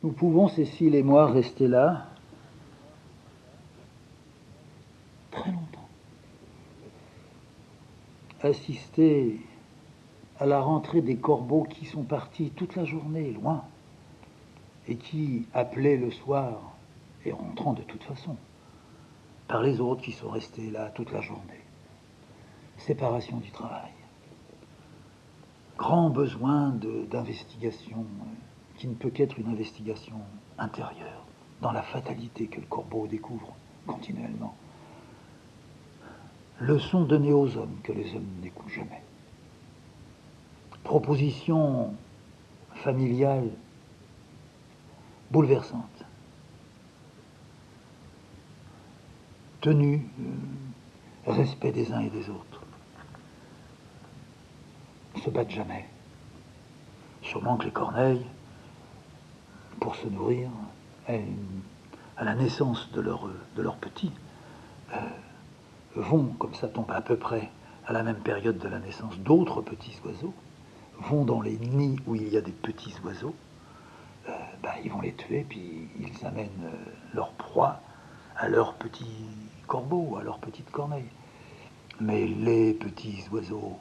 Nous pouvons, Cécile et moi, rester là très longtemps, assister à la rentrée des corbeaux qui sont partis toute la journée, loin, et qui appelaient le soir, et rentrant de toute façon, par les autres qui sont restés là toute la journée. Séparation du travail. Grand besoin d'investigation, qui ne peut qu'être une investigation intérieure, dans la fatalité que le corbeau découvre continuellement. Leçon donnée aux hommes que les hommes n'écoutent jamais. Proposition familiale bouleversante. Tenue, respect des uns et des autres. Ils ne se battent jamais. Sûrement que les corneilles, pour se nourrir, à la naissance de leurs petits, vont, comme ça tombe à peu près à la même période de la naissance d'autres petits oiseaux, vont dans les nids où il y a des petits oiseaux, ils vont les tuer, puis ils amènent leur proie à leurs petits corbeaux, à leurs petites corneilles. Mais les petits oiseaux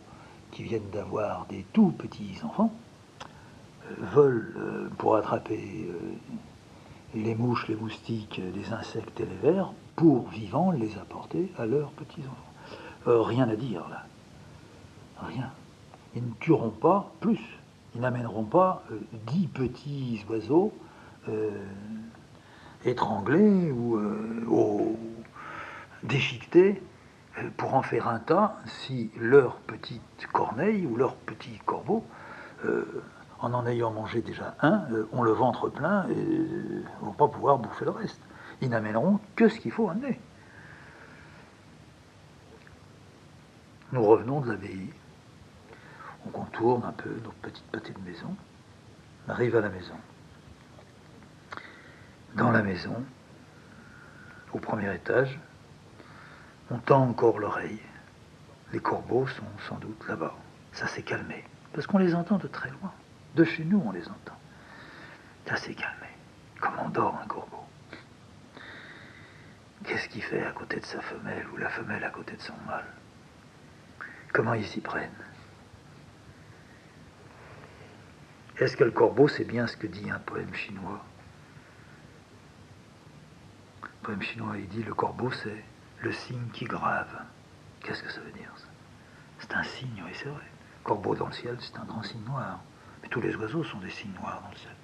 qui viennent d'avoir des tout petits enfants volent pour attraper les mouches, les moustiques, les insectes et les vers, pour vivants les apporter à leurs petits enfants. Rien à dire là. Rien. Ils ne tueront pas plus. Ils n'amèneront pas 10 petits oiseaux étranglés ou déchiquetés pour en faire un tas si leur petite corneille ou leur petit corbeau, en ayant mangé déjà un, ont le ventre plein et ne vont pas pouvoir bouffer le reste. Ils n'amèneront que ce qu'il faut amener. Nous revenons de l'abbaye. On contourne un peu notre petite pâté de maison. On arrive à la maison. Dans la maison, au premier étage, on tend encore l'oreille. Les corbeaux sont sans doute là-bas. Ça s'est calmé. Parce qu'on les entend de très loin. De chez nous, on les entend. Ça s'est calmé. Comme on dort un corbeau. Qu'est-ce qu'il fait à côté de sa femelle ou la femelle à côté de son mâle? Comment ils s'y prennent? Est-ce que le corbeau, c'est bien ce que dit un poème chinois? Le poème chinois, il dit le corbeau, c'est le signe qui grave. Qu'est-ce que ça veut dire, ça? C'est un signe, oui, c'est vrai. Corbeau dans le ciel, c'est un grand signe noir. Mais tous les oiseaux sont des signes noirs dans le ciel.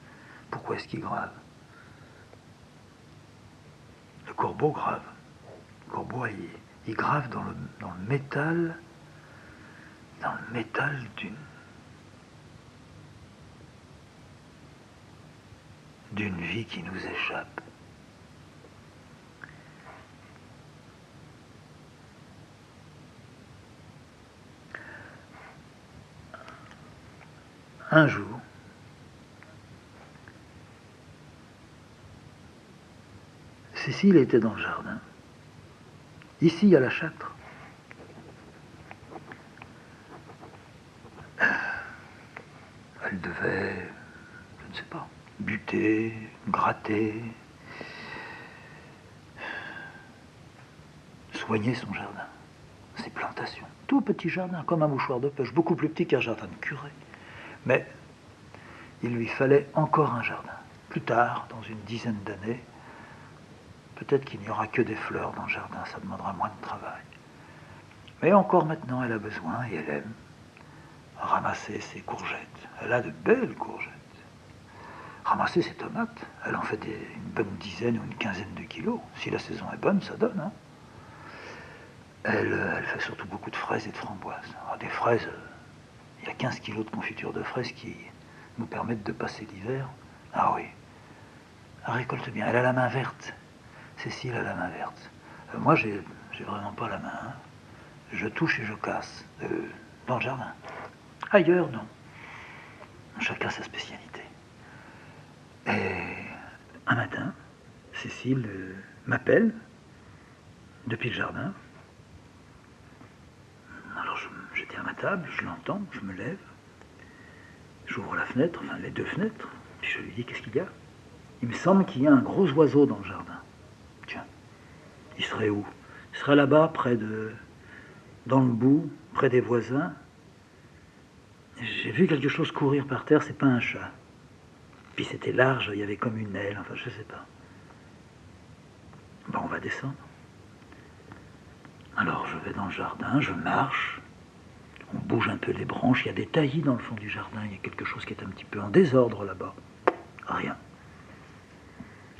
Pourquoi est-ce qu'ils gravent? Le corbeau grave. Le corbeau, il grave dans le métal, d'une vie qui nous échappe. Un jour, Cécile était dans le jardin, ici à la Châtre. Elle devait, je ne sais pas, buter, gratter, soigner son jardin, ses plantations. Tout petit jardin, comme un mouchoir de pêche, beaucoup plus petit qu'un jardin de curé. Mais il lui fallait encore un jardin. Plus tard, dans une dizaine d'années, peut-être qu'il n'y aura que des fleurs dans le jardin, ça demandera moins de travail. Mais encore maintenant, elle a besoin, et elle aime, ramasser ses courgettes. Elle a de belles courgettes. Ramasser ses tomates, elle en fait une bonne dizaine ou une quinzaine de kilos. Si la saison est bonne, ça donne. Hein. Elle fait surtout beaucoup de fraises et de framboises. Alors, des fraises, il y a 15 kilos de confiture de fraises qui nous permettent de passer l'hiver. Ah oui, elle récolte bien. Elle a la main verte. Cécile a la main verte. Moi, j'ai vraiment pas la main. Hein. Je touche et je casse. Dans le jardin. Ailleurs, non. Chacun sa spécialité. Et un matin, Cécile m'appelle depuis le jardin. Alors j'étais à ma table, je l'entends, je me lève, j'ouvre la fenêtre, enfin les deux fenêtres, puis je lui dis qu'est-ce qu'il y a? Il me semble qu'il y a un gros oiseau dans le jardin. Tiens, il serait où? Il serait là-bas, dans le bout, près des voisins. J'ai vu quelque chose courir par terre, c'est pas un chat. Puis c'était large, il y avait comme une aile, enfin je sais pas. Bon, on va descendre. Alors je vais dans le jardin, je marche, on bouge un peu les branches, il y a des taillis dans le fond du jardin, il y a quelque chose qui est un petit peu en désordre là-bas. Rien.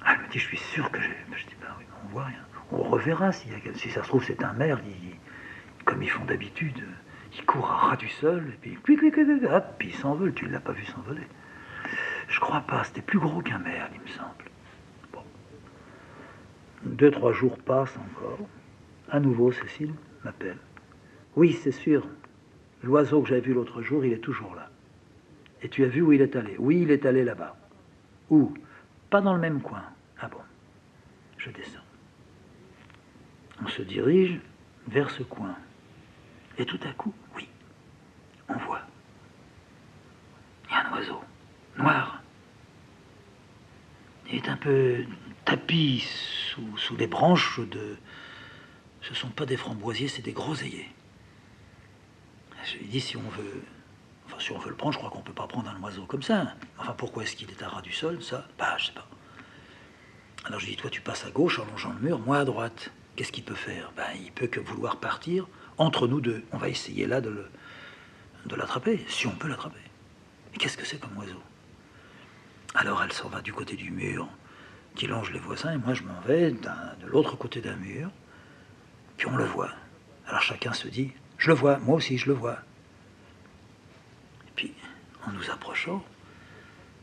Ah, elle me dit, je suis sûr que j'ai... Je dis, ben oui, on voit rien. On reverra, si ça se trouve c'est un merle, comme ils font d'habitude, ils courent à ras du sol, et puis, hop, puis ils s'envolent, tu ne l'as pas vu s'envoler. Je crois pas, c'était plus gros qu'un merle, il me semble. Bon. 2-3 jours passent encore. À nouveau, Cécile m'appelle. Oui, c'est sûr. L'oiseau que j'avais vu l'autre jour, il est toujours là. Et tu as vu où il est allé? Oui, il est allé là-bas. Où? Pas dans le même coin. Ah bon. Je descends. On se dirige vers ce coin. Et tout à coup, oui, on voit. Il y a un oiseau, noir. Il est un peu tapi sous des branches de... Ce ne sont pas des framboisiers, c'est des groseilliers. Je lui dis, si on veut le prendre, je crois qu'on ne peut pas prendre un oiseau comme ça. Enfin, pourquoi est-ce qu'il est à ras du sol, ça? Bah, je sais pas. Alors je lui dis, toi tu passes à gauche en longeant le mur, moi à droite. Qu'est-ce qu'il peut faire? Ben, il peut que vouloir partir entre nous deux. On va essayer là de l'attraper, si on peut l'attraper. Mais qu'est-ce que c'est comme oiseau? Alors elle s'en va du côté du mur qui longe les voisins, et moi je m'en vais de l'autre côté d'un mur, puis on le voit. Alors chacun se dit, je le vois, moi aussi je le vois. Et puis, en nous approchant,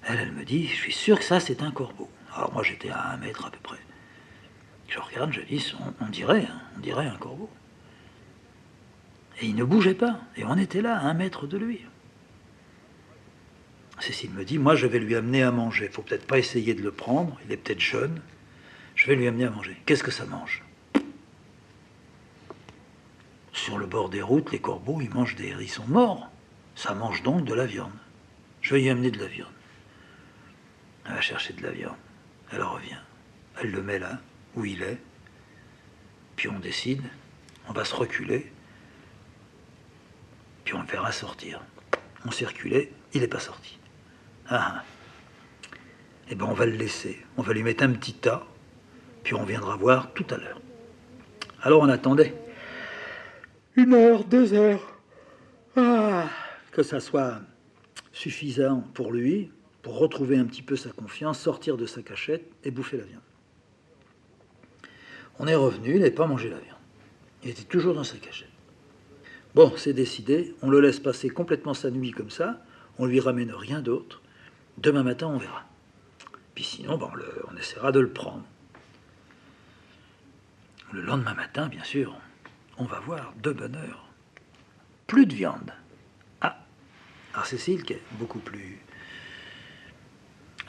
elle me dit, je suis sûr que ça c'est un corbeau. Alors moi j'étais à 1 mètre à peu près. Je regarde, je dis, on dirait un corbeau. Et il ne bougeait pas, et on était là, à 1 mètre de lui. Cécile me dit, moi je vais lui amener à manger. Il ne faut peut-être pas essayer de le prendre, il est peut-être jeune. Je vais lui amener à manger. Qu'est-ce que ça mange? Sur le bord des routes, les corbeaux, ils mangent des hérissons morts. Ça mange donc de la viande. Je vais lui amener de la viande. Elle va chercher de la viande. Elle revient. Elle le met là, où il est. Puis on décide, on va se reculer. Puis on le verra sortir. On s'est reculé, il n'est pas sorti. Ah. Eh bien, on va le laisser. On va lui mettre un petit tas. Puis on viendra voir tout à l'heure. Alors on attendait. 1 heure, 2 heures. Ah, que ça soit suffisant pour lui, pour retrouver un petit peu sa confiance, sortir de sa cachette et bouffer la viande. On est revenu, il n'avait pas mangé la viande. Il était toujours dans sa cachette. Bon, c'est décidé, on le laisse passer complètement sa nuit comme ça, on lui ramène rien d'autre. Demain matin, on verra. Puis sinon, bon, on essaiera de le prendre. Le lendemain matin, bien sûr, on va voir, de bonne heure, plus de viande. Ah, alors Cécile, qui est beaucoup plus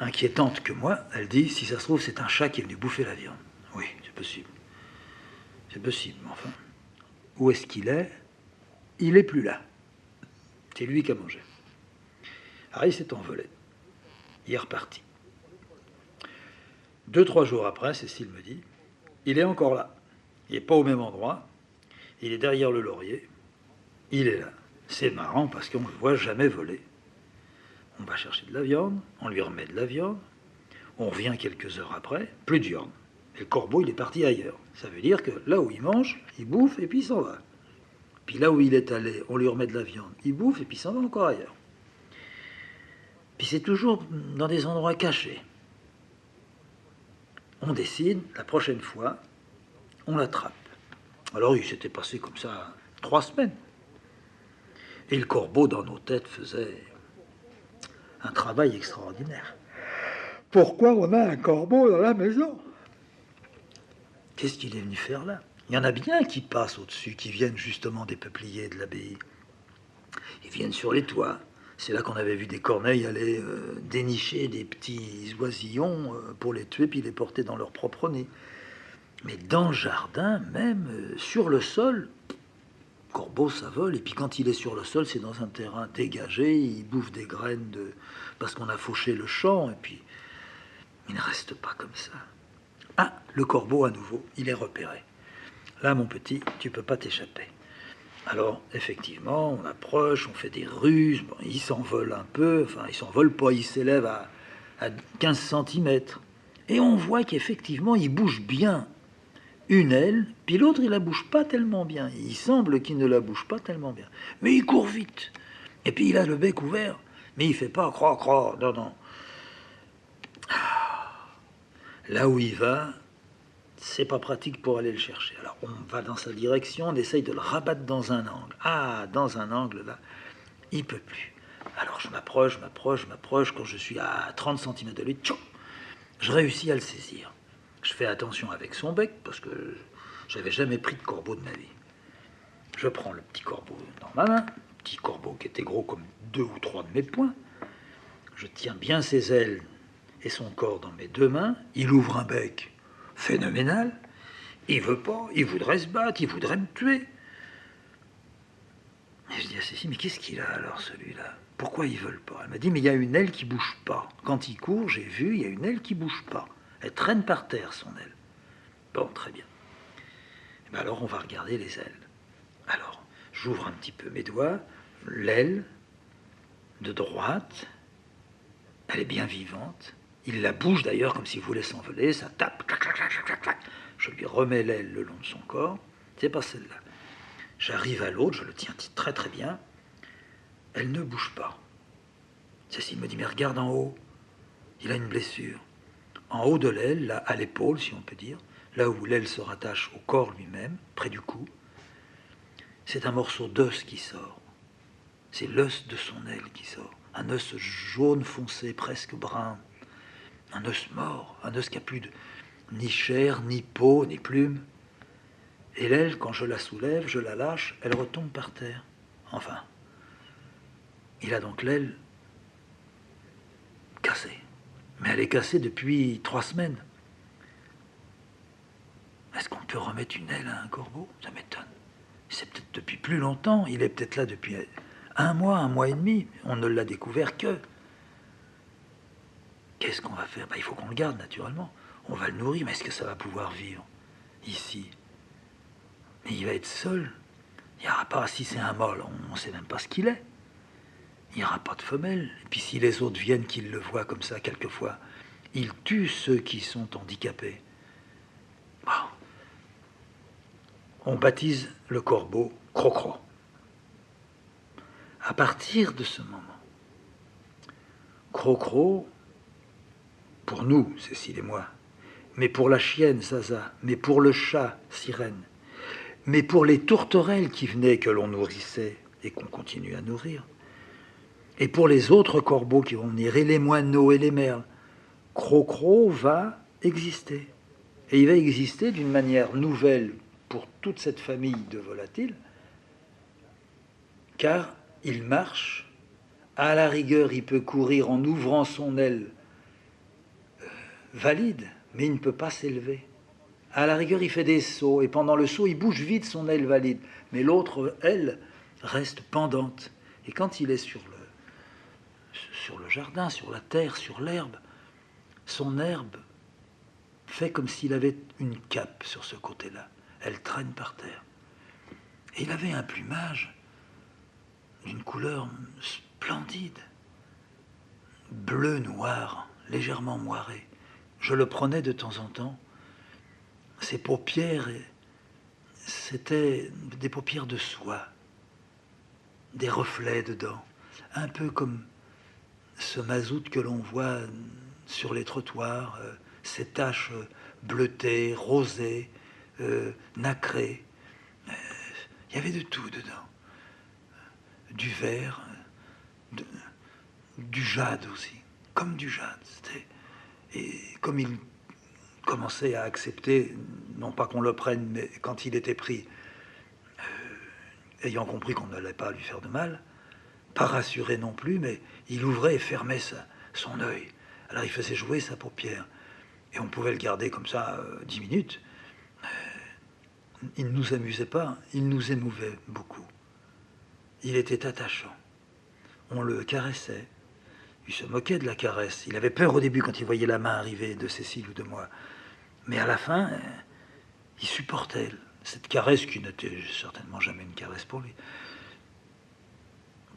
inquiétante que moi, elle dit, si ça se trouve, c'est un chat qui est venu bouffer la viande. Oui, c'est possible. C'est possible, mais enfin, où est-ce qu'il est? Il n'est plus là. C'est lui qui a mangé. Alors il s'est envolé. Il est reparti. 2-3 jours après, Cécile me dit, il est encore là. Il n'est pas au même endroit. Il est derrière le laurier. Il est là. C'est marrant parce qu'on ne le voit jamais voler. On va chercher de la viande, on lui remet de la viande, on revient quelques heures après, plus de viande. Et le corbeau, il est parti ailleurs. Ça veut dire que là où il mange, il bouffe et puis il s'en va. Puis là où il est allé, on lui remet de la viande, il bouffe et puis il s'en va encore ailleurs. Puis c'est toujours dans des endroits cachés. On décide, la prochaine fois, on l'attrape. Alors il s'était passé comme ça 3 semaines. Et le corbeau, dans nos têtes, faisait un travail extraordinaire. Pourquoi on a un corbeau dans la maison? Qu'est-ce qu'il est venu faire là? Il y en a bien qui passent au-dessus, qui viennent justement des peupliers de l'abbaye. Ils viennent sur les toits. C'est là qu'on avait vu des corneilles aller dénicher des petits oisillons pour les tuer, puis les porter dans leur propre nez. Mais dans le jardin, même sur le sol, corbeau, ça vole. Et puis quand il est sur le sol, c'est dans un terrain dégagé. Il bouffe des graines parce qu'on a fauché le champ. Et puis Il ne reste pas comme ça. Ah, le corbeau à nouveau, il est repéré. Là, mon petit, tu peux pas t'échapper. Alors, effectivement, on approche, on fait des ruses, bon, il s'envole un peu, enfin, il s'envole pas, il s'élève à 15 centimètres. Et on voit qu'effectivement, il bouge bien une aile, puis l'autre, il la bouge pas tellement bien. Il semble qu'il ne la bouge pas tellement bien. Mais il court vite. Et puis, il a le bec ouvert, mais il fait pas croc, non, non. Là où il va, c'est pas pratique pour aller le chercher. Alors on va dans sa direction, on essaye de le rabattre dans un angle. Ah, dans un angle là, il peut plus. Alors je m'approche. Quand je suis à 30 centimètres de lui, tchou, je réussis à le saisir. Je fais attention avec son bec parce que j'avais jamais pris de corbeau de ma vie. Je prends le petit corbeau dans ma main, petit corbeau qui était gros comme 2 ou 3 de mes poings. Je tiens bien ses ailes et son corps dans mes deux mains. Il ouvre un bec phénoménal. Il veut pas, il voudrait se battre, il voudrait me tuer. Et je dis à Cécile, mais qu'est-ce qu'il a alors celui-là? Pourquoi ils veulent pas? Elle m'a dit, mais il y a une aile qui bouge pas. Quand il court, j'ai vu, il y a une aile qui bouge pas. Elle traîne par terre, son aile. Bon, très bien. Et bien alors, on va regarder les ailes. Alors, j'ouvre un petit peu mes doigts. L'aile de droite, elle est bien vivante. Il la bouge d'ailleurs comme s'il voulait s'envoler. Ça tape, clac, clac, clac, clac, clac. Je lui remets l'aile le long de son corps. C'est pas celle-là. J'arrive à l'autre, je le tiens très très bien. Elle ne bouge pas. Cécile me dit, mais regarde en haut. Il a une blessure. En haut de l'aile, là, à l'épaule, si on peut dire, là où l'aile se rattache au corps lui-même, près du cou, c'est un morceau d'os qui sort. C'est l'os de son aile qui sort. Un os jaune foncé, presque brun. Un os mort, un os qui n'a plus ni chair, ni peau, ni plume. Et l'aile, quand je la soulève, je la lâche, elle retombe par terre. Enfin, il a donc l'aile cassée. Mais elle est cassée depuis 3 semaines. Est-ce qu'on peut remettre une aile à un corbeau? Ça m'étonne. C'est peut-être depuis plus longtemps. Il est peut-être là depuis 1 mois et demi. On ne l'a découvert que. Qu'est-ce qu'on va faire? Il faut qu'on le garde, naturellement. On va le nourrir, mais est-ce que ça va pouvoir vivre ici? Mais il va être seul. Il n'y aura pas, si c'est un mâle, on ne sait même pas ce qu'il est. Il n'y aura pas de femelle. Et puis si les autres viennent, qu'ils le voient comme ça, quelquefois, ils tuent ceux qui sont handicapés. Bon. On baptise le corbeau Crocro. À partir de ce moment, Crocro, pour nous, Cécile et moi, mais pour la chienne, Zaza, mais pour le chat, Sirène, mais pour les tourterelles qui venaient, que l'on nourrissait et qu'on continue à nourrir, et pour les autres corbeaux qui vont venir, et les moineaux et les merles, Crocro va exister. Et il va exister d'une manière nouvelle pour toute cette famille de volatiles, car il marche, à la rigueur il peut courir en ouvrant son aile valide, mais il ne peut pas s'élever. À la rigueur il fait des sauts, et pendant le saut il bouge vite son aile valide, mais l'autre aile reste pendante. Et quand il est sur le jardin, sur la terre, sur l'herbe, son herbe fait comme s'il avait une cape sur ce côté-là. Elle traîne par terre. Et il avait un plumage d'une couleur splendide, bleu-noir, légèrement moiré. Je le prenais de temps en temps. Ses paupières, c'était des paupières de soie, des reflets dedans, un peu comme ce mazout que l'on voit sur les trottoirs, ces taches bleutées, rosées, nacrées. Il y avait de tout dedans. Du vert, du jade aussi, comme du jade. Et comme il commençait à accepter, non pas qu'on le prenne, mais quand il était pris, ayant compris qu'on n'allait pas lui faire de mal, pas rassuré non plus, mais il ouvrait et fermait son œil. Alors il faisait jouer sa paupière. Et on pouvait le garder comme ça 10 minutes. Il ne nous amusait pas, il nous émouvait beaucoup. Il était attachant. On le caressait, Il se moquait de la caresse. Il avait peur au début quand il voyait la main arriver de Cécile ou de moi. Mais à la fin, il supportait cette caresse qui n'était certainement jamais une caresse pour lui.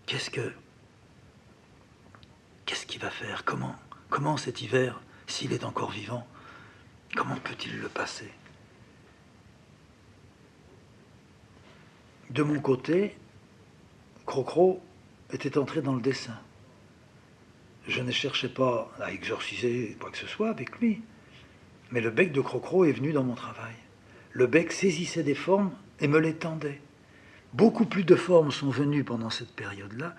Qu'est-ce qu'il va faire? Comment cet hiver, s'il est encore vivant, comment peut-il le passer? De mon côté, Crocro était entré dans le dessin. Je ne cherchais pas à exorciser quoi que ce soit avec lui, mais le bec de Crocro est venu dans mon travail. Le bec saisissait des formes et me les tendait. Beaucoup plus de formes sont venues pendant cette période-là,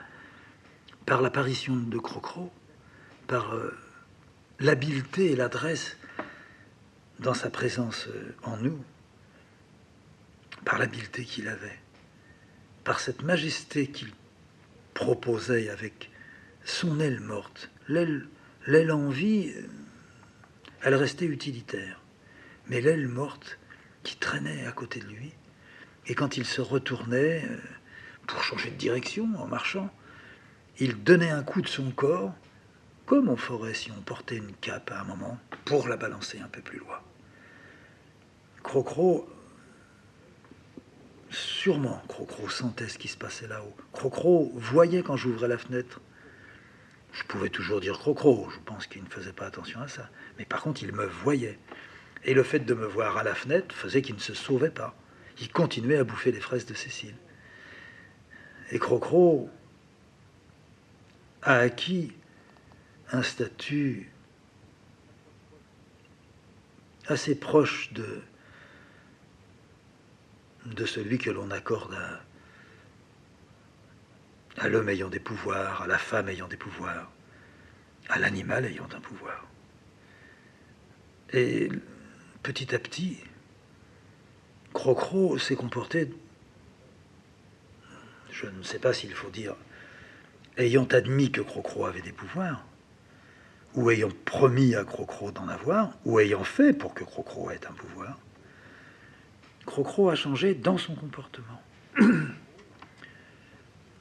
par l'apparition de Crocro, par l'habileté et l'adresse dans sa présence en nous, par l'habileté qu'il avait, par cette majesté qu'il proposait avec son aile morte. L'aile en vie, elle restait utilitaire, mais l'aile morte qui traînait à côté de lui, et quand il se retournait pour changer de direction en marchant, il donnait un coup de son corps, comme on ferait si on portait une cape à un moment, pour la balancer un peu plus loin. Crocro, sûrement Crocro sentait ce qui se passait là-haut. Crocro voyait quand j'ouvrais la fenêtre. Je pouvais toujours dire Crocro, je pense qu'il ne faisait pas attention à ça. Mais par contre, il me voyait. Et le fait de me voir à la fenêtre faisait qu'il ne se sauvait pas. Il continuait à bouffer les fraises de Cécile. Et Crocro a acquis un statut assez proche de celui que l'on accorde à l'homme ayant des pouvoirs, à la femme ayant des pouvoirs, à l'animal ayant un pouvoir. Et petit à petit, Crocro s'est comporté, je ne sais pas s'il faut dire, ayant admis que Crocro avait des pouvoirs, ou ayant promis à Crocro d'en avoir, ou ayant fait pour que Crocro ait un pouvoir, Crocro a changé dans son comportement.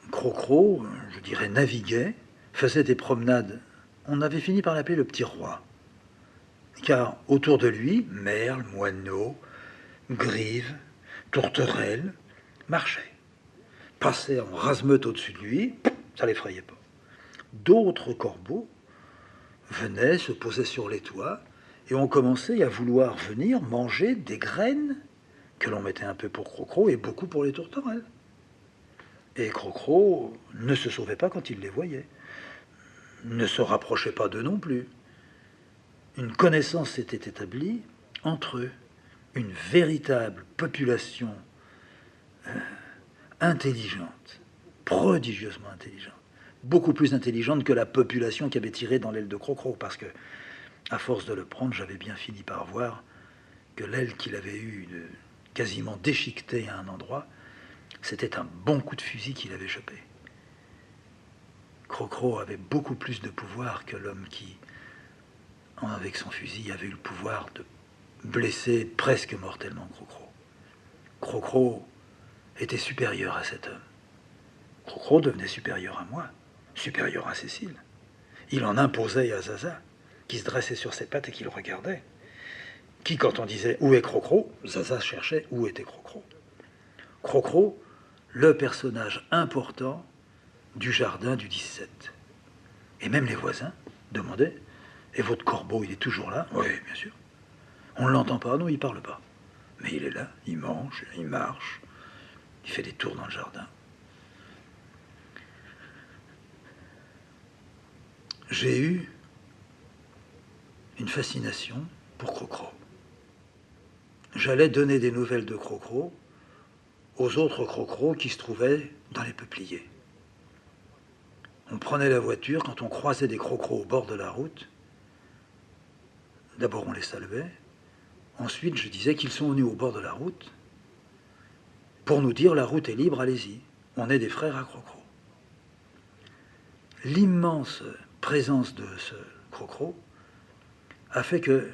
Crocro, je dirais, naviguait, faisait des promenades. On avait fini par l'appeler le petit roi. Car autour de lui, merles, moineaux, grives, tourterelles marchaient. Passaient en rase-meute au-dessus de lui, ça ne l'effrayait pas. D'autres corbeaux venaient, se posaient sur les toits, et on commençait à vouloir venir manger des graines que l'on mettait un peu pour Crocro et beaucoup pour les tourterelles. Et Crocro ne se sauvait pas quand il les voyait, ne se rapprochait pas d'eux non plus. Une connaissance s'était établie entre eux, une véritable population intelligente, prodigieusement intelligente, beaucoup plus intelligente que la population qui avait tiré dans l'aile de Crocro, parce que, à force de le prendre, j'avais bien fini par voir que l'aile qu'il avait eue quasiment déchiquetée à un endroit, c'était un bon coup de fusil qu'il avait chopé. Crocro avait beaucoup plus de pouvoir que l'homme qui, avec son fusil, avait eu le pouvoir de blesser presque mortellement Crocro. Crocro était supérieur à cet homme. Crocro devenait supérieur à moi, supérieur à Cécile. Il en imposait à Zaza, qui se dressait sur ses pattes et qui le regardait. Qui, quand on disait « Où est Crocro ?», Zaza cherchait « Où était Crocro ?» Crocro, le personnage important du jardin du 17. Et même les voisins demandaient « Et votre corbeau, il est toujours là ?»« Oui, bien sûr. »« On ne l'entend pas ?»« Non, il ne parle pas. » Mais il est là, il mange, il marche, il fait des tours dans le jardin. J'ai eu une fascination pour Crocro. J'allais donner des nouvelles de Crocro aux autres Crocro qui se trouvaient dans les peupliers. On prenait la voiture, quand on croisait des Crocro au bord de la route, d'abord on les saluait, ensuite je disais qu'ils sont venus au bord de la route pour nous dire la route est libre, allez-y, on est des frères à Crocro. L'immense présence de ce Crocro a fait que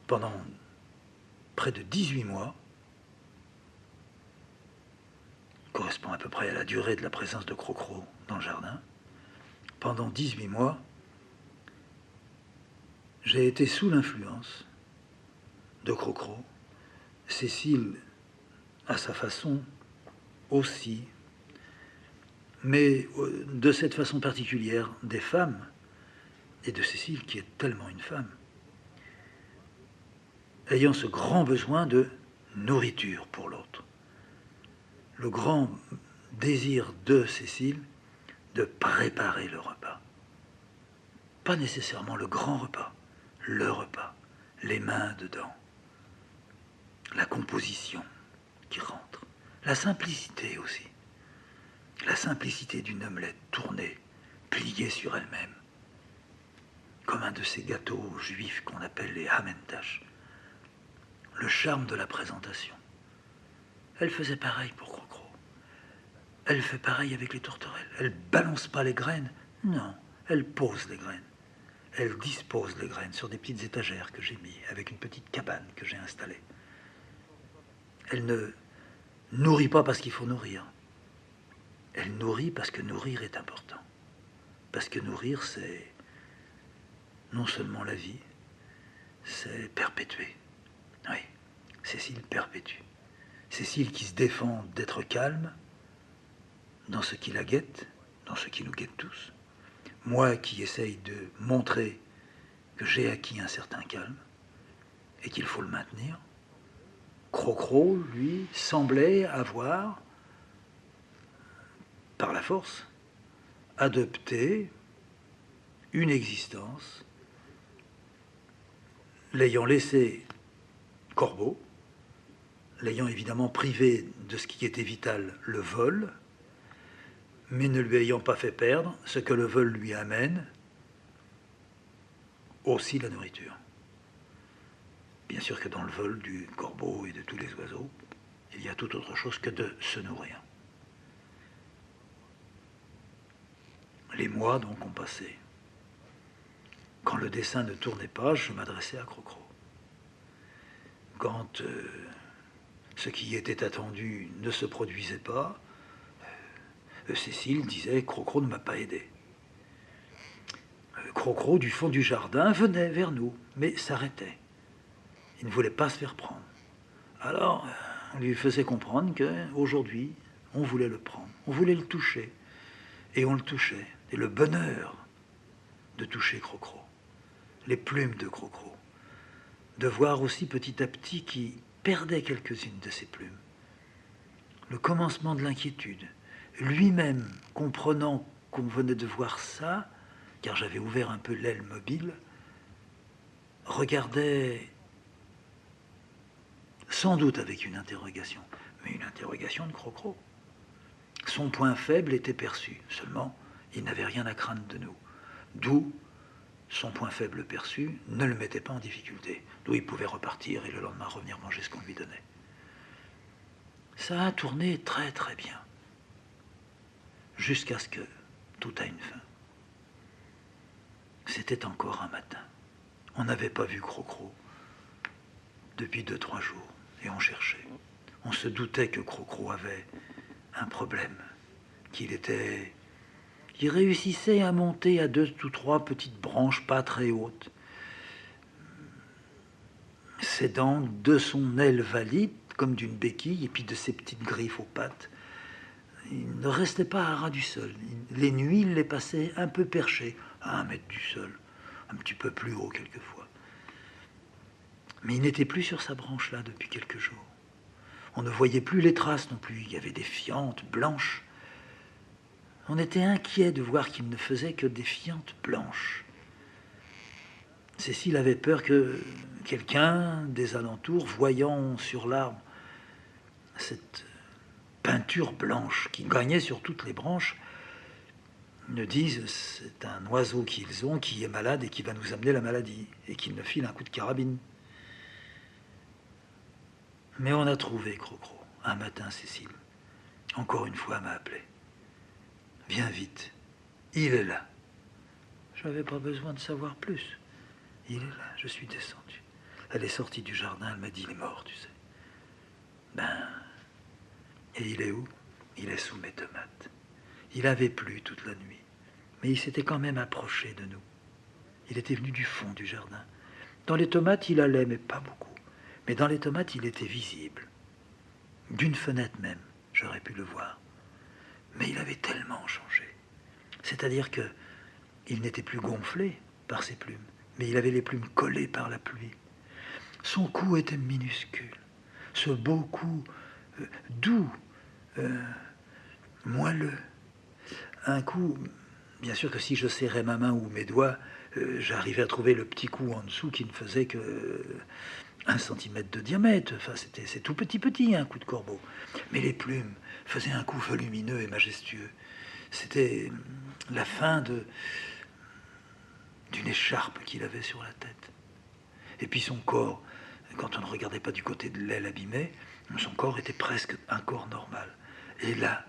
pendant près de 18 mois, correspond à peu près à la durée de la présence de Crocro dans le jardin, pendant 18 mois, J'ai été sous l'influence de Crocro. Cécile, à sa façon, aussi. Mais de cette façon particulière, des femmes, et de Cécile qui est tellement une femme, ayant ce grand besoin de nourriture pour l'autre. Le grand désir de Cécile de préparer le repas. Pas nécessairement le grand repas, le repas, les mains dedans, la composition qui rentre, la simplicité aussi, la simplicité d'une omelette tournée, pliée sur elle-même, comme un de ces gâteaux juifs qu'on appelle les Hamentash. Le charme de la présentation. Elle faisait pareil pour Crocro. Elle fait pareil avec les tourterelles. Elle balance pas les graines, non, elle pose les graines. Elle dispose les graines sur des petites étagères que j'ai mis avec une petite cabane que j'ai installée. Elle ne nourrit pas parce qu'il faut nourrir. Elle nourrit parce que nourrir est important. Parce que nourrir, c'est non seulement la vie, c'est perpétuer. Oui, Cécile perpétue. Cécile qui se défend d'être calme dans ce qui la guette, dans ce qui nous guette tous. Moi qui essaye de montrer que j'ai acquis un certain calme et qu'il faut le maintenir. Crocro, lui, semblait avoir, par la force, adopté une existence, l'ayant laissé corbeau, l'ayant évidemment privé de ce qui était vital, le vol, mais ne lui ayant pas fait perdre ce que le vol lui amène, aussi la nourriture. Bien sûr que dans le vol du corbeau et de tous les oiseaux, il y a tout autre chose que de se nourrir. Les mois donc ont passé. Quand le dessin ne tournait pas, je m'adressais à Crocro. Quand ce qui était attendu ne se produisait pas, Cécile disait « Crocro ne m'a pas aidé ». Crocro, du fond du jardin, venait vers nous, mais s'arrêtait. Il ne voulait pas se faire prendre. Alors, on lui faisait comprendre qu'aujourd'hui, on voulait le prendre, on voulait le toucher. Et on le touchait. Et le bonheur de toucher Crocro, les plumes de Crocro, de voir aussi petit à petit qu'il perdait quelques-unes de ses plumes. Le commencement de l'inquiétude. Lui-même, comprenant qu'on venait de voir ça, car j'avais ouvert un peu l'aile mobile, regardait sans doute avec une interrogation, mais une interrogation de Crocro. Son point faible était perçu, seulement il n'avait rien à craindre de nous. D'où son point faible perçu ne le mettait pas en difficulté, d'où il pouvait repartir et le lendemain revenir manger ce qu'on lui donnait. Ça a tourné très très bien, jusqu'à ce que tout a une fin. C'était encore un matin. On n'avait pas vu Crocro depuis 2-3 jours, et on cherchait. On se doutait que Crocro avait un problème, qu'il réussissait à monter à 2 ou 3 petites branches pas très hautes, s'aidant de son aile valide, comme d'une béquille, et puis de ses petites griffes aux pattes. Il ne restait pas à ras du sol. Les nuits, il les passait un peu perché, à 1 mètre du sol, un petit peu plus haut quelquefois. Mais il n'était plus sur sa branche là depuis quelques jours. On ne voyait plus les traces non plus. Il y avait des fientes blanches. On était inquiet de voir qu'il ne faisait que des fientes blanches. Cécile avait peur que quelqu'un des alentours, voyant sur l'arbre cette peinture blanche qui gagnait sur toutes les branches, ne dise c'est un oiseau qu'ils ont qui est malade et qui va nous amener la maladie, et qu'il ne file un coup de carabine. Mais on a trouvé Crocro. Un matin, Cécile, encore une fois, m'a appelé. Viens vite, il est là. Je n'avais pas besoin de savoir plus. Il est là, je suis descendu. Elle est sortie du jardin, elle m'a dit, il est mort, tu sais. Et il est où? Il est sous mes tomates. Il avait plu toute la nuit, mais il s'était quand même approché de nous. Il était venu du fond du jardin. Dans les tomates, il allait, mais pas beaucoup. Mais dans les tomates, il était visible. D'une fenêtre même, j'aurais pu le voir. Mais il avait tellement changé. C'est-à-dire que il n'était plus gonflé par ses plumes, mais il avait les plumes collées par la pluie. Son cou était minuscule. Ce beau cou doux, moelleux. Un cou, bien sûr que si je serrais ma main ou mes doigts, j'arrivais à trouver le petit cou en dessous qui ne faisait que 1 centimètre de diamètre. Enfin, c'est tout petit, un coup de corbeau. Mais les plumes faisaient un cou volumineux et majestueux. C'était la fin d'une écharpe qu'il avait sur la tête. Et puis son corps, quand on ne regardait pas du côté de l'aile abîmée, son corps était presque un corps normal. Et là,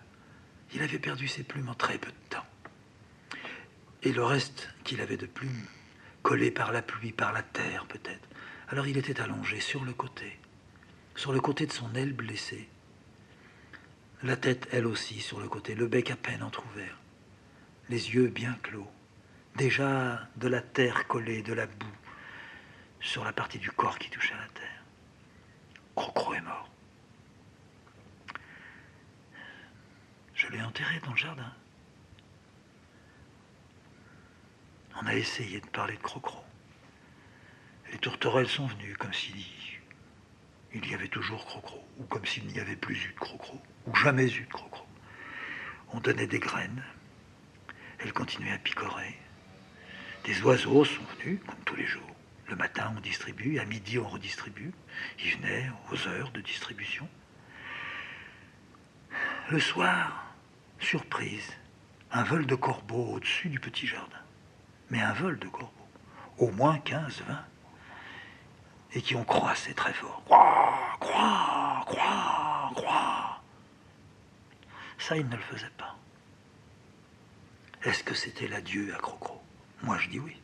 il avait perdu ses plumes en très peu de temps. Et le reste qu'il avait de plumes, collé par la pluie, par la terre peut-être. Alors il était allongé sur le côté de son aile blessée. La tête, elle aussi, sur le côté, le bec à peine entrouvert, les yeux bien clos. Déjà de la terre collée, de la boue, sur la partie du corps qui touchait à la terre. Crocro est mort. Je l'ai enterré dans le jardin. On a essayé de parler de Crocro. Les tourterelles sont venues comme s'il y avait toujours Crocro, ou comme s'il n'y avait plus eu de Crocro, ou jamais eu de Crocro. On donnait des graines, elles continuaient à picorer. Des oiseaux sont venus, comme tous les jours. Le matin, on distribue, à midi, on redistribue. Ils venaient aux heures de distribution. Le soir, surprise, un vol de corbeaux au-dessus du petit jardin. Mais un vol de corbeaux, au moins 15, 20, et qui ont croassé très fort. Croix, croix, croix, croix. Ça, ils ne le faisaient pas. Est-ce que c'était l'adieu à Crocro? Moi, je dis oui.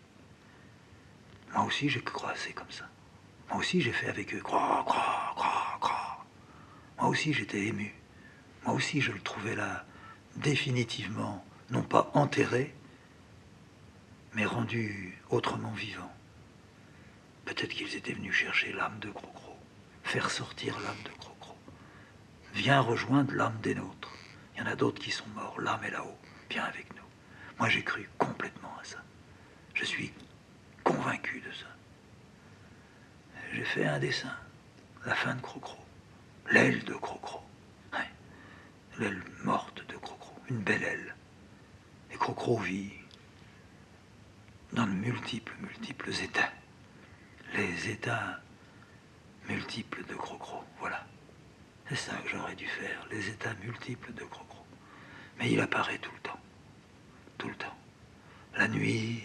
Moi aussi, j'ai croassé comme ça. Moi aussi, j'ai fait avec eux. Croix, croix, croix, croix. Moi aussi, j'étais ému. Moi aussi, je le trouvais là, définitivement, non pas enterré, mais rendu autrement vivant. Peut-être qu'ils étaient venus chercher l'âme de Crocro, faire sortir l'âme de Crocro. Viens rejoindre l'âme des nôtres. Il y en a d'autres qui sont morts, l'âme est là-haut, viens avec nous. Moi, j'ai cru complètement à ça. Je suis convaincu de ça. J'ai fait un dessin, la fin de Crocro, l'aile de Crocro. Ouais. L'aile morte de Crocro, une belle aile. Et Crocro vit dans de multiples états. Les états multiples de Crocro, voilà. C'est ça que j'aurais dû faire, les états multiples de Crocro. Mais il apparaît tout le temps. Tout le temps. La nuit,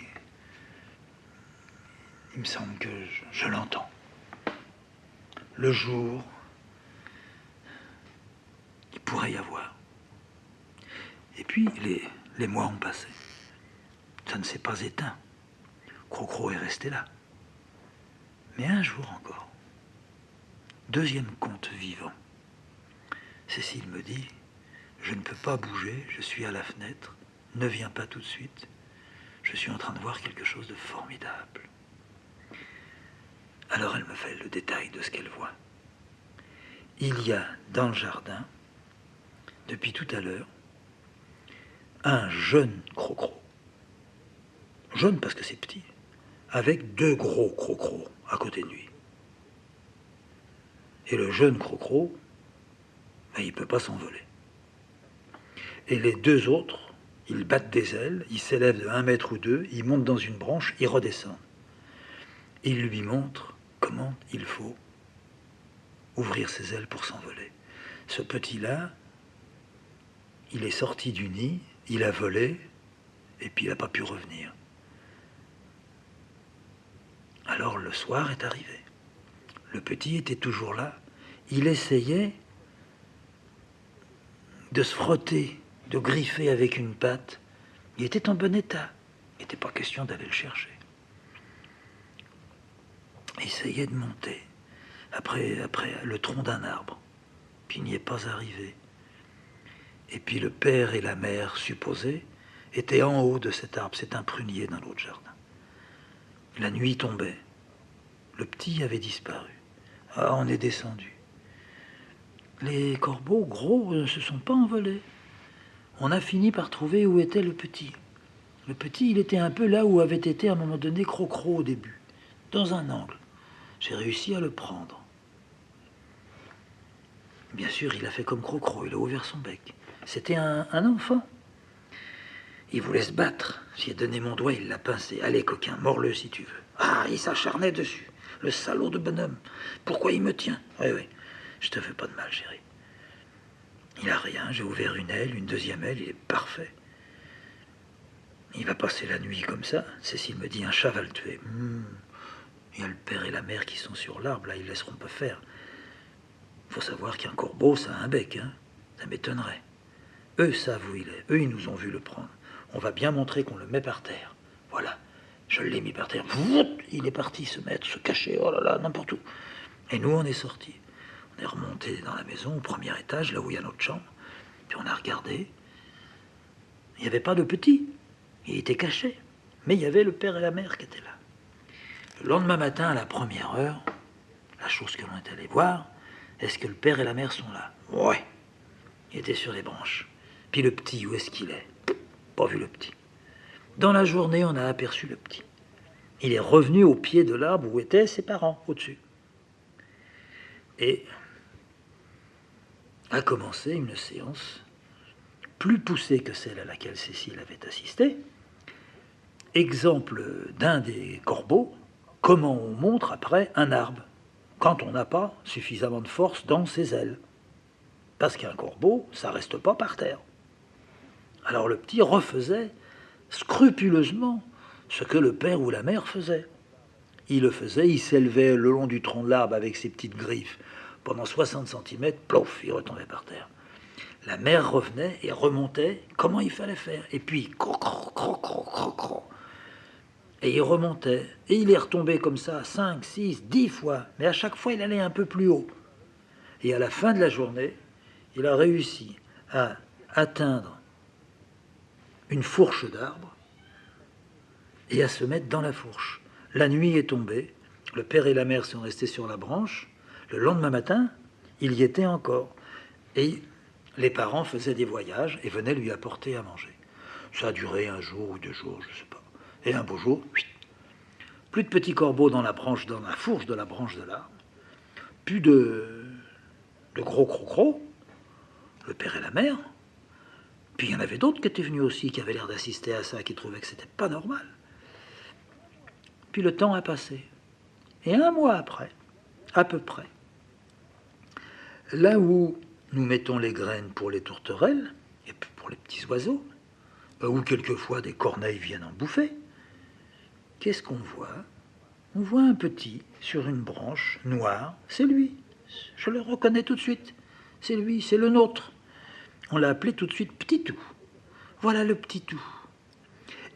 il me semble que je l'entends. Le jour, il pourrait y avoir. Et puis, les mois ont passé. Ça ne s'est pas éteint. Crocro est resté là. Mais un jour encore, deuxième conte vivant. Cécile me dit, je ne peux pas bouger, je suis à la fenêtre, ne viens pas tout de suite, je suis en train de voir quelque chose de formidable. Alors elle me fait le détail de ce qu'elle voit. Il y a dans le jardin, depuis tout à l'heure, un jeune Crocro. Jeune parce que c'est petit, avec 2 gros Crocros à côté de lui. Et le jeune Crocro, ben, il ne peut pas s'envoler. Et les 2 autres, ils battent des ailes, ils s'élèvent de 1 mètre ou 2, ils montent dans une branche, ils redescendent. Ils lui montrent comment il faut ouvrir ses ailes pour s'envoler. Ce petit-là, il est sorti du nid, il a volé, et puis il n'a pas pu revenir. Alors le soir est arrivé. Le petit était toujours là. Il essayait de se frotter, de griffer avec une patte. Il était en bon état. Il n'était pas question d'aller le chercher. Il essayait de monter après le tronc d'un arbre. Puis il n'y est pas arrivé. Et puis le père et la mère supposés étaient en haut de cet arbre. C'est un prunier dans l'autre jardin. La nuit tombait. Le petit avait disparu. Ah, on est descendu. Les corbeaux gros ne se sont pas envolés. On a fini par trouver où était le petit. Le petit, il était un peu là où avait été à un moment donné Crocro au début, dans un angle. J'ai réussi à le prendre. Bien sûr, il a fait comme Crocro, il a ouvert son bec. C'était un enfant. Il voulait se battre. J'y ai donné mon doigt, il l'a pincé. Allez, coquin, mords-le si tu veux. Ah, il s'acharnait dessus. Le salaud de bonhomme. Pourquoi il me tient? Oui, oui. Je te fais pas de mal, chérie. Il a rien. J'ai ouvert une aile, une deuxième aile. Il est parfait. Il va passer la nuit comme ça. Cécile me dit, un chat va le tuer. Il y a le père et la mère qui sont sur l'arbre. Là, ils laisseront pas faire. Faut savoir qu'un corbeau, ça a un bec. Hein. Ça m'étonnerait. Eux savent où il est. Eux, ils nous ont vu le prendre. On va bien montrer qu'on le met par terre. Voilà. Je l'ai mis par terre. Il est parti se mettre, se cacher. Oh là là, n'importe où. Et nous, on est sortis. On est remonté dans la maison, au premier étage, là où il y a notre chambre. Puis on a regardé. Il n'y avait pas de petit. Il était caché. Mais il y avait le père et la mère qui étaient là. Le lendemain matin, à la première heure, la chose que l'on est allé voir, est-ce que le père et la mère sont là? Ouais. Il était sur les branches. Puis le petit, où est-ce qu'il est? Pas vu le petit. Dans la journée, on a aperçu le petit. Il est revenu au pied de l'arbre où étaient ses parents, au-dessus. Et a commencé une séance plus poussée que celle à laquelle Cécile avait assisté. Exemple d'un des corbeaux, comment on montre après un arbre quand on n'a pas suffisamment de force dans ses ailes. Parce qu'un corbeau, ça reste pas par terre. Alors le petit refaisait scrupuleusement ce que le père ou la mère faisait. Il le faisait, il s'élevait le long du tronc de l'arbre avec ses petites griffes. Pendant 60 centimètres, plouf, il retombait par terre. La mère revenait et remontait comment il fallait faire. Et puis, croc, croc, croc, croc, croc, croc. Et il remontait. Et il est retombé comme ça 5, 6, 10 fois. Mais à chaque fois, il allait un peu plus haut. Et à la fin de la journée, il a réussi à atteindre une fourche d'arbre et à se mettre dans la fourche. La nuit est tombée, le père et la mère sont restés sur la branche. Le lendemain matin, il y était encore. Et les parents faisaient des voyages et venaient lui apporter à manger. Ça a duré un jour ou 2 jours, je ne sais pas. Et un beau jour, plus de petits corbeaux dans la branche, dans la fourche de la branche de l'arbre, plus de gros crocros, le père et la mère. Puis il y en avait d'autres qui étaient venus aussi, qui avaient l'air d'assister à ça, qui trouvaient que c'était pas normal. Puis le temps a passé. Et un mois après, à peu près, là où nous mettons les graines pour les tourterelles, et pour les petits oiseaux, où quelquefois des corneilles viennent en bouffer, qu'est-ce qu'on voit? On voit un petit sur une branche noire, c'est lui. Je le reconnais tout de suite. C'est lui, c'est le nôtre. On l'a appelé tout de suite Petit Tout. Voilà le Petit Tout.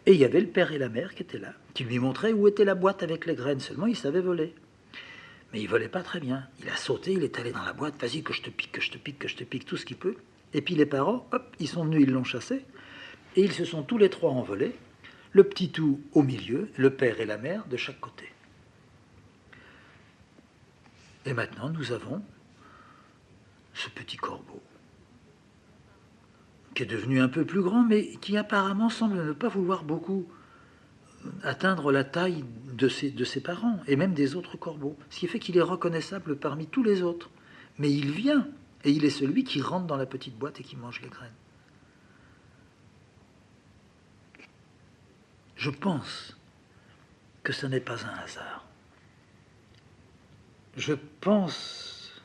Et il y avait le père et la mère qui étaient là, qui lui montraient où était la boîte avec les graines. Seulement, il savait voler. Mais il volait pas très bien. Il a sauté, il est allé dans la boîte. Vas-y, que je te pique, que je te pique, que je te pique, tout ce qu'il peut. Et puis les parents, hop, ils sont venus, ils l'ont chassé. Et ils se sont tous les trois envolés. Le Petit Tout au milieu, le père et la mère de chaque côté. Et maintenant, nous avons ce petit corbeau qui est devenu un peu plus grand, mais qui apparemment semble ne pas vouloir beaucoup atteindre la taille de ses parents, et même des autres corbeaux. Ce qui fait qu'il est reconnaissable parmi tous les autres. Mais il vient, et il est celui qui rentre dans la petite boîte et qui mange les graines. Je pense que ce n'est pas un hasard. Je pense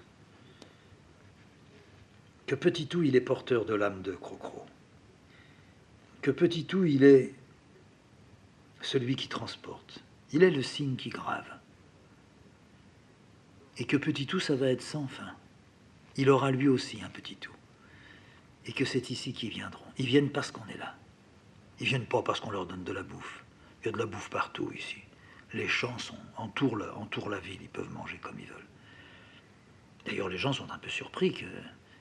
que Petit Tout, il est porteur de l'âme de Crocro. Que Petit Tout, il est celui qui transporte. Il est le signe qui grave. Et que Petit Tout, ça va être sans fin. Il aura lui aussi un Petit Tout. Et que c'est ici qu'ils viendront. Ils viennent parce qu'on est là. Ils viennent pas parce qu'on leur donne de la bouffe. Il y a de la bouffe partout ici. Les champs entourent la ville, ils peuvent manger comme ils veulent. D'ailleurs, les gens sont un peu surpris qu'il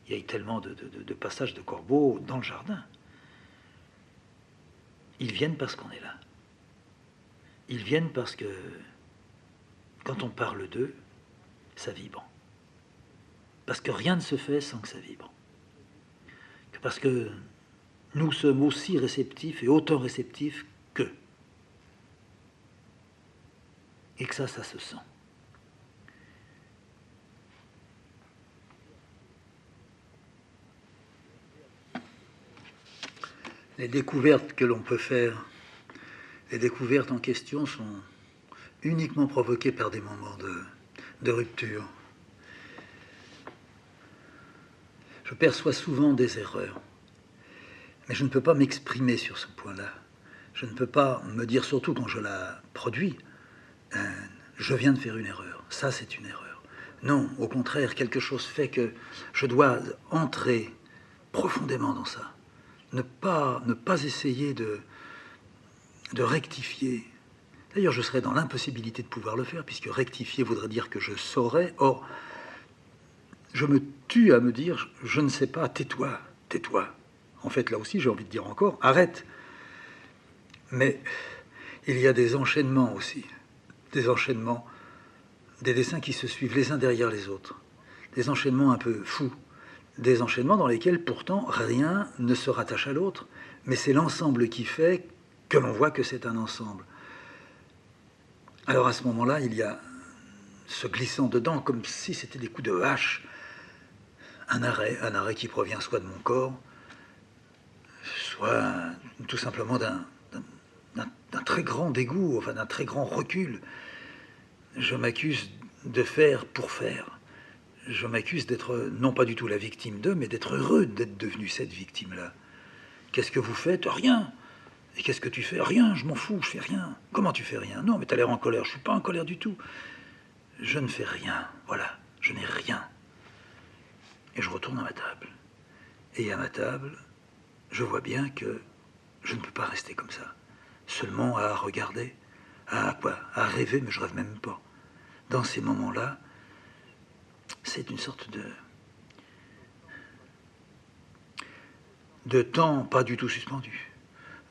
y ait tellement de passages de corbeaux dans le jardin. Ils viennent parce qu'on est là. Ils viennent parce que quand on parle d'eux, ça vibre. Parce que rien ne se fait sans que ça vibre. Parce que nous sommes aussi réceptifs et autant réceptifs qu'eux. Et que ça se sent. Les découvertes que l'on peut faire, les découvertes en question sont uniquement provoquées par des moments de rupture. Je perçois souvent des erreurs, mais je ne peux pas m'exprimer sur ce point-là. Je ne peux pas me dire, surtout quand je la produis, je viens de faire une erreur. Ça, c'est une erreur. Non, au contraire, quelque chose fait que je dois entrer profondément dans ça. Ne pas essayer de rectifier. D'ailleurs, je serais dans l'impossibilité de pouvoir le faire, puisque rectifier voudrait dire que je saurais. Or, je me tue à me dire, je ne sais pas, tais-toi, tais-toi. En fait, là aussi, j'ai envie de dire encore, arrête. Mais il y a des enchaînements aussi, des enchaînements, des dessins qui se suivent les uns derrière les autres, des enchaînements un peu fous, des enchaînements dans lesquels pourtant rien ne se rattache à l'autre, mais c'est l'ensemble qui fait que l'on voit que c'est un ensemble. Alors à ce moment-là, il y a ce glissant dedans, comme si c'était des coups de hache, un arrêt qui provient soit de mon corps, soit tout simplement d'un très grand dégoût, enfin d'un très grand recul. Je m'accuse de faire pour faire. Je m'accuse d'être non pas du tout la victime d'eux, mais d'être heureux d'être devenu cette victime-là. Qu'est-ce que vous faites? Rien. Et qu'est-ce que tu fais? Rien, je m'en fous, je fais rien. Comment tu fais rien? Non, mais t'as l'air en colère. Je suis pas en colère du tout. Je ne fais rien, voilà, je n'ai rien. Et je retourne à ma table. Et à ma table, je vois bien que je ne peux pas rester comme ça. Seulement à regarder, à rêver, mais je rêve même pas. Dans ces moments-là, c'est une sorte de temps pas du tout suspendu,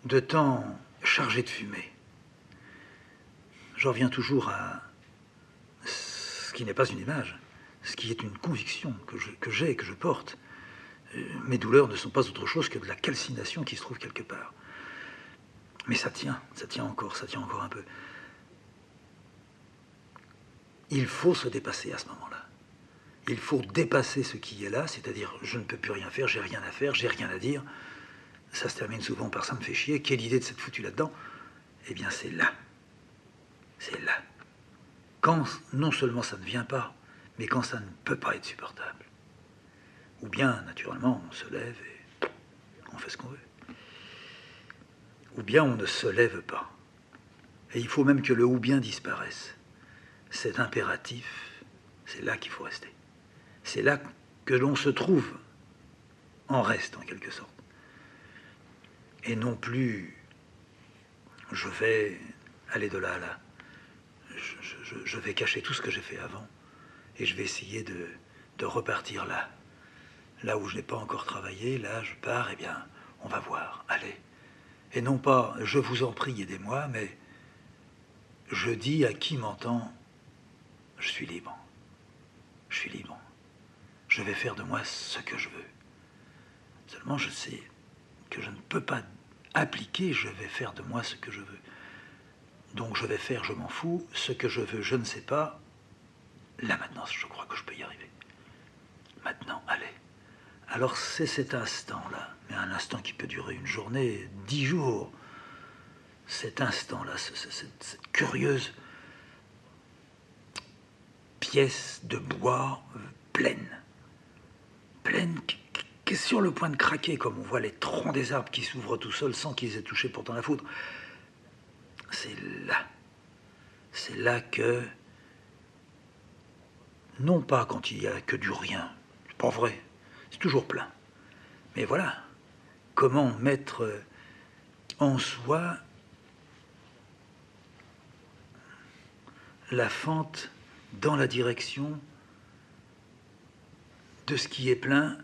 de temps chargé de fumée. J'en reviens toujours à ce qui n'est pas une image, ce qui est une conviction que j'ai, que je porte. Mes douleurs ne sont pas autre chose que de la calcination qui se trouve quelque part. Mais ça tient encore un peu. Il faut se dépasser à ce moment-là. Il faut dépasser ce qui est là, c'est-à-dire je ne peux plus rien faire, j'ai rien à faire, j'ai rien à dire. Ça se termine souvent par ça me fait chier, quelle idée de s'être foutu là-dedans? Eh bien c'est là. C'est là. Quand non seulement ça ne vient pas, mais quand ça ne peut pas être supportable. Ou bien, naturellement, on se lève et on fait ce qu'on veut. Ou bien on ne se lève pas. Et il faut même que le ou bien disparaisse. Cet impératif, c'est là qu'il faut rester. C'est là que l'on se trouve en reste, en quelque sorte. Et non plus, je vais aller de là à là. Je vais cacher tout ce que j'ai fait avant. Et je vais essayer de repartir là. Là où je n'ai pas encore travaillé, là je pars, eh bien, on va voir, allez. Et non pas, je vous en prie, aidez-moi, mais je dis à qui m'entend, je suis libre. Je suis libre. Je vais faire de moi ce que je veux. Seulement, je sais que je ne peux pas appliquer, je vais faire de moi ce que je veux. Donc je vais faire, je m'en fous, ce que je veux, je ne sais pas. Là maintenant, je crois que je peux y arriver. Maintenant, allez. Alors c'est cet instant-là, mais un instant qui peut durer une journée, 10 jours. Cet instant-là, cette curieuse pièce de bois pleine, qui est sur le point de craquer, comme on voit les troncs des arbres qui s'ouvrent tout seuls sans qu'ils aient touché pourtant la foudre. C'est là que, non pas quand il y a que du rien, c'est pas vrai, c'est toujours plein. Mais voilà, comment mettre en soi la fente dans la direction de ce qui est plein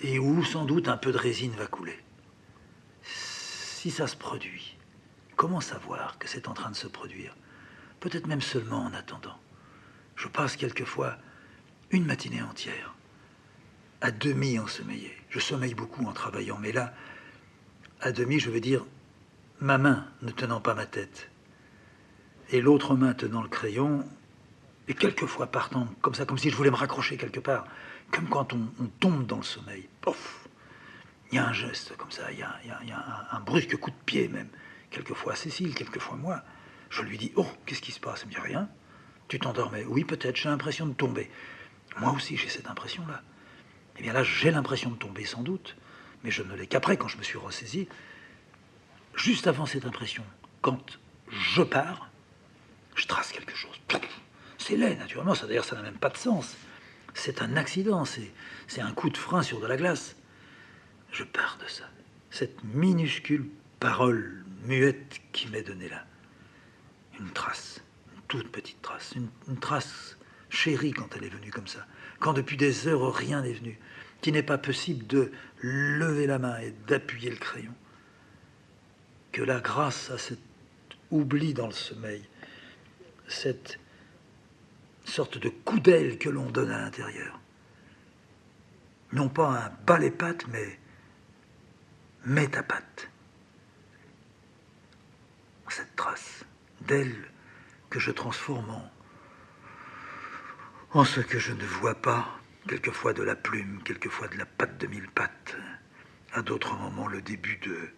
et où sans doute un peu de résine va couler. Si ça se produit, comment savoir que c'est en train de se produire? Peut-être même seulement en attendant. Je passe quelquefois une matinée entière, à demi ensommeillé. Je sommeille beaucoup en travaillant, mais là, à demi, je veux dire, ma main ne tenant pas ma tête, et l'autre main tenant le crayon, et quelquefois partant comme ça, comme si je voulais me raccrocher quelque part, comme quand on tombe dans le sommeil. Pouf! Il y a un geste comme ça, il y a un brusque coup de pied même. Quelquefois Cécile, quelquefois moi. Je lui dis, oh, qu'est-ce qui se passe? Elle me dit, rien. Tu t'endormais? Oui, peut-être, j'ai l'impression de tomber. Moi aussi, j'ai cette impression-là. Eh bien là, j'ai l'impression de tomber sans doute, mais je ne l'ai qu'après, quand je me suis ressaisi. Juste avant cette impression, quand je pars, je trace quelque chose. C'est laid, naturellement, ça d'ailleurs, ça n'a même pas de sens. C'est un accident, c'est un coup de frein sur de la glace. Je pars de ça. Cette minuscule parole muette qui m'est donnée là. Une trace, une toute petite trace, une trace chérie quand elle est venue comme ça. Quand depuis des heures rien n'est venu, qu'il n'est pas possible de lever la main et d'appuyer le crayon. Que là, grâce à cet oubli dans le sommeil, cette sorte de coup d'aile que l'on donne à l'intérieur, non pas un bas les pattes, mais mets ta patte. Cette trace d'aile que je transforme en ce que je ne vois pas, quelquefois de la plume, quelquefois de la patte de mille pattes, à d'autres moments le début de...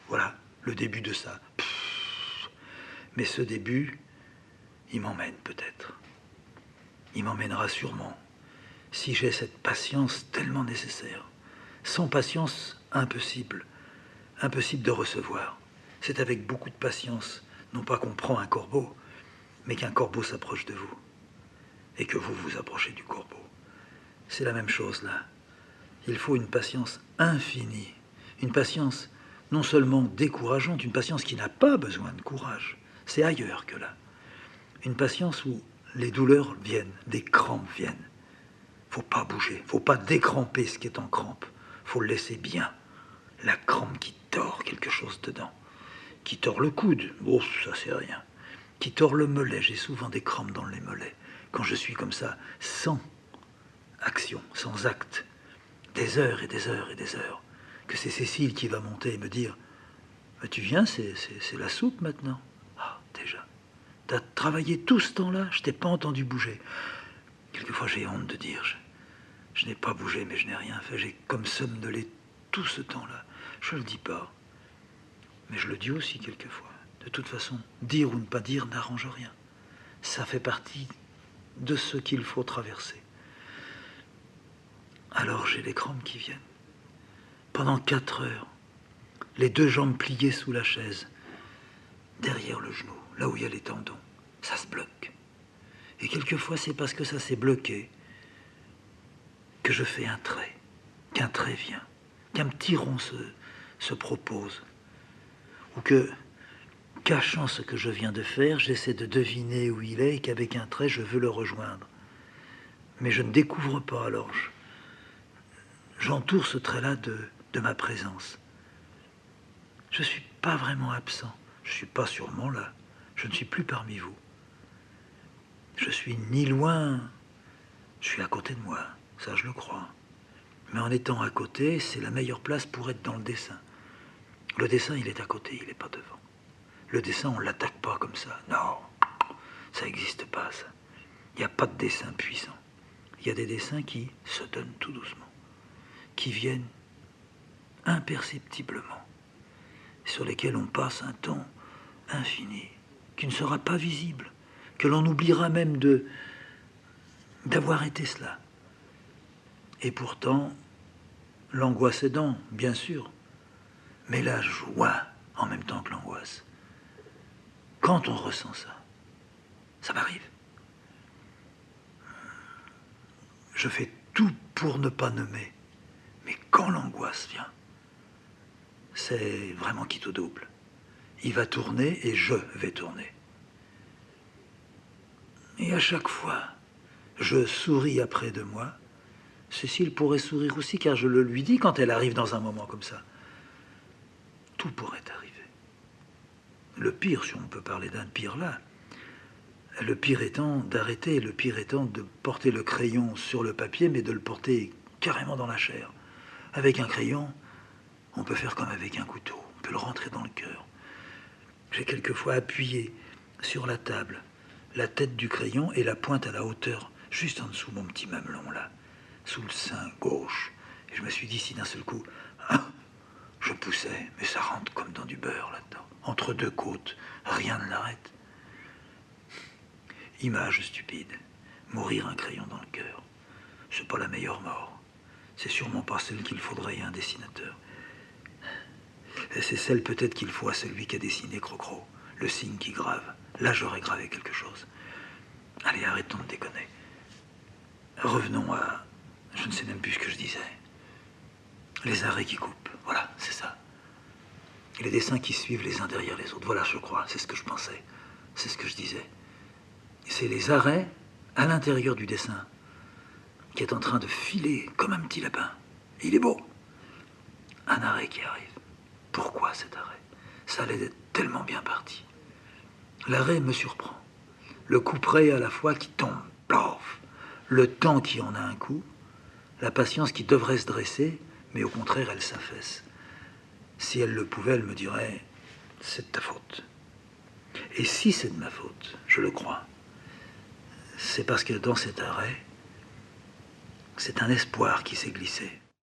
Voilà, le début de ça. Mais ce début, il m'emmène peut-être. Il m'emmènera sûrement, si j'ai cette patience tellement nécessaire. Sans patience, impossible de recevoir. C'est avec beaucoup de patience, non pas qu'on prend un corbeau, mais qu'un corbeau s'approche de vous, et que vous vous approchez du corbeau. C'est la même chose là. Il faut une patience infinie, une patience non seulement décourageante, une patience qui n'a pas besoin de courage. C'est ailleurs que là. Une patience où les douleurs viennent, des crampes viennent. Faut pas bouger, faut pas décramper ce qui est en crampe. Faut le laisser bien. La crampe qui tord quelque chose dedans, qui tord le coude, oh ça c'est rien, qui tord le mollet, j'ai souvent des crampes dans les mollets, quand je suis comme ça, sans action, sans acte, des heures et des heures et des heures, que c'est Cécile qui va monter et me dire, tu viens, c'est la soupe maintenant. Ah, déjà, t'as travaillé tout ce temps-là, je t'ai pas entendu bouger. Quelquefois j'ai honte de dire, je n'ai pas bougé, mais je n'ai rien fait, j'ai comme somnolé tout ce temps-là. Je ne le dis pas, mais je le dis aussi quelquefois. De toute façon, dire ou ne pas dire n'arrange rien. Ça fait partie de ce qu'il faut traverser. Alors j'ai les crampes qui viennent. Pendant 4 heures, les 2 jambes pliées sous la chaise, derrière le genou, là où il y a les tendons, ça se bloque. Et quelquefois, c'est parce que ça s'est bloqué que je fais un trait, qu'un trait vient, qu'un petit rond se propose, ou que, cachant ce que je viens de faire, j'essaie de deviner où il est et qu'avec un trait, je veux le rejoindre. Mais je ne découvre pas, alors j'entoure ce trait-là de ma présence. Je ne suis pas vraiment absent, je ne suis pas sûrement là, je ne suis plus parmi vous. Je suis ni loin, je suis à côté de moi, ça je le crois. Mais en étant à côté, c'est la meilleure place pour être dans le dessin. Le dessin, il est à côté, il n'est pas devant. Le dessin, on ne l'attaque pas comme ça. Non, ça n'existe pas, ça. Il n'y a pas de dessin puissant. Il y a des dessins qui se donnent tout doucement, qui viennent imperceptiblement, sur lesquels on passe un temps infini, qui ne sera pas visible, que l'on oubliera même d'avoir été cela. Et pourtant, l'angoisse aidant, bien sûr, mais la joie en même temps que l'angoisse. Quand on ressent ça, ça m'arrive. Je fais tout pour ne pas nommer, mais quand l'angoisse vient, c'est vraiment quitte au double. Il va tourner et je vais tourner. Et à chaque fois, je souris après de moi. Cécile pourrait sourire aussi, car je le lui dis quand elle arrive dans un moment comme ça. Tout pourrait arriver. Le pire, si on peut parler d'un pire là, Le pire étant d'arrêter, le pire étant de porter le crayon sur le papier, mais de le porter carrément dans la chair. Avec un crayon, on peut faire comme avec un couteau, on peut le rentrer dans le cœur. J'ai quelquefois appuyé sur la table, la tête du crayon et la pointe à la hauteur, juste en dessous mon petit mamelon là, sous le sein gauche. Et je me suis dit si d'un seul coup, je poussais, mais ça rentre comme dans du beurre là-dedans. Entre deux côtes, rien ne l'arrête. Image stupide, mourir un crayon dans le cœur. C'est pas la meilleure mort. C'est sûrement pas celle qu'il faudrait à un dessinateur. Et c'est celle peut-être qu'il faut à celui qui a dessiné Crocro, le signe qui grave. Là, j'aurais gravé quelque chose. Allez, arrêtons de déconner. Revenons à... Je ne sais même plus ce que je disais. Les arrêts qui coupent, voilà, c'est ça. Et les dessins qui suivent les uns derrière les autres, voilà, je crois, c'est ce que je pensais. C'est ce que je disais. C'est les arrêts à l'intérieur du dessin qui est en train de filer comme un petit lapin. Il est beau. Un arrêt qui arrive. Pourquoi cet arrêt? Ça allait être tellement bien parti. L'arrêt me surprend. Le couperet à la fois qui tombe. Plof. Le temps qui en a un coup. La patience qui devrait se dresser, mais au contraire, elle s'affaisse. Si elle le pouvait, elle me dirait « c'est de ta faute ». Et si c'est de ma faute, je le crois, c'est parce que dans cet arrêt, c'est un espoir qui s'est glissé.